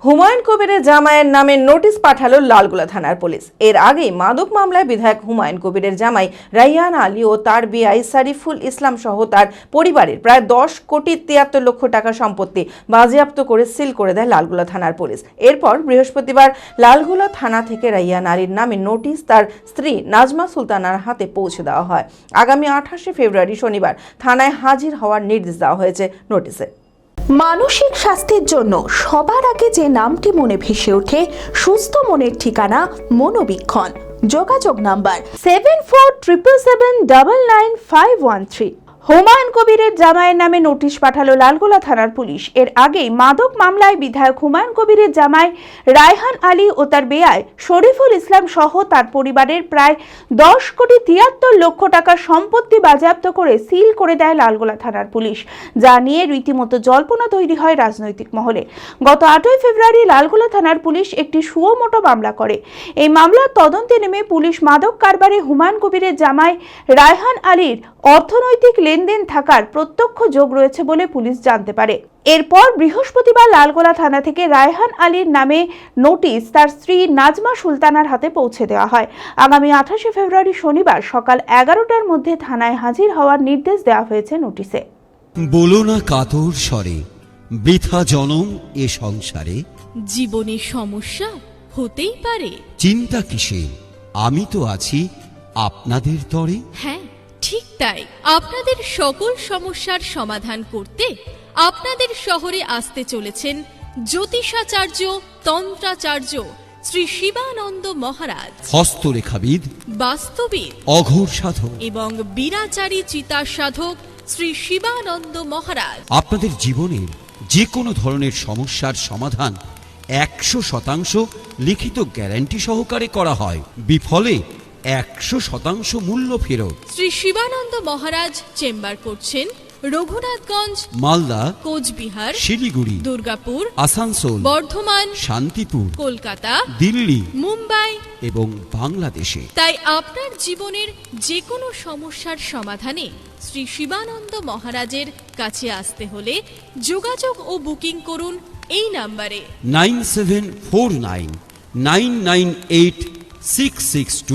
হুমায়ুন কবিরের জামাইয়ের নামে নোটিশ পাঠালো লালগোলা থানার পুলিশ। এর আগেই মাদক মামলায় বিধায়ক হুমায়ুন কবিরের জামাই রাইহান আলী ও তার বিআই শরীফুল ইসলাম সহ তার পরিবারের প্রায় 10,73,00,000 টাকা সম্পত্তি বাজেয়াপ্ত করে সিল করে দেয় লালগোলা থানার পুলিশ। এরপর বৃহস্পতিবার লালগোলা থানা থেকে রাইহান আলীর নামে নোটিশ তার স্ত্রী নাজমা সুলতানার হাতে পৌঁছে দেওয়া হয়। আগামী 28শে ফেব্রুয়ারি শনিবার থানায় হাজির হওয়ার নির্দেশ দেওয়া হয়েছে নোটিশে। মানসিক স্বাস্থ্যের জন্য সবার আগে যে নামটি মনে ভেসে ওঠে সুস্থ মনের ঠিকানা মনোবীক্ষণ। যোগাযোগ নাম্বার 7477799513। হুমায়ুন কবিরের জামাইয়ের নামে নোটিশ পাঠালো লালগোলা থানার পুলিশ। এর আগেই মাদক মামলায় বিধায়ক হুমায়ুন কবিরের জামাই রাইহান আলী ও তার বেয়াই শরীফুল ইসলাম সহ তার পরিবারের প্রায় 10,73,00,000 টাকার সম্পত্তি বাজেয়াপ্ত করে সিল করে দেয় লালগোলা থানার পুলিশ, যা নিয়ে রীতিমতো জল্পনা তৈরি হয় রাজনৈতিক মহলে। গত 8ই ফেব্রুয়ারি লালগোলা থানার পুলিশ একটি সুমোটো মামলা করে। এই মামলার তদন্তে নেমে পুলিশ মাদক কারবারে হুমায়ুন কবিরের জামাই রাইহান আলীর অর্থনৈতিক লেনদেন থাকার প্রত্যক্ষ যোগ রয়েছে বলে পুলিশ জানতে পারে। এরপর বৃহস্পতিবার লালগোলা থানা থেকে রাইহান আলীর নামে নোটিশ তার স্ত্রী নাজমা সুলতানার হাতে পৌঁছে দেওয়া হয়। আগামী 28শে ফেব্রুয়ারি শনিবার সকাল 11টার মধ্যে থানায় হাজির হওয়ার নির্দেশ দেওয়া হয়েছে নোটিশে। বলো না কাতর স্বরে, বৃথা জনম এ সংসারে, জীবনের সমস্যা হতেই পারে, চিন্তা কিসে, আমি তো আছি আপনাদের তরে। হ্যাঁ ঠিক তাই, আপনাদের সকল সমস্যার সমাধান করতে আপনাদের শহরে আসতে চলেছেন জ্যোতিষাচার্য তন্ত্রাচার্য শ্রী শিবানন্দ মহারাজ, হস্তরেখাবিদ, বাস্তবিদ, অঘোর সাধক এবং বীরাচারী চিতা সাধক শ্রী শিবানন্দ মহারাজ। আপনাদের জীবনের যে কোনো ধরনের সমস্যার সমাধান 100% লিখিত গ্যারান্টি সহকারে করা হয়। বিফলে 100% মূল্য ফেরত। শ্রী শিবানন্দ মহারাজ চেম্বার করছেন রঘুনাথগঞ্জ, মালদা, কোচবিহার, শিলিগুড়ি, দুর্গাপুর, আসানসোল, বর্ধমান, শান্তিপুর, কলকাতা, দিল্লি, মুম্বাই এবং বাংলাদেশে। তাই আপনার জীবনের যে কোনো সমস্যার সমাধানে শ্রী শিবানন্দ মহারাজের কাছে আসতে হলে যোগাযোগ ও বুকিং করুন এই নাম্বারে 9749998662।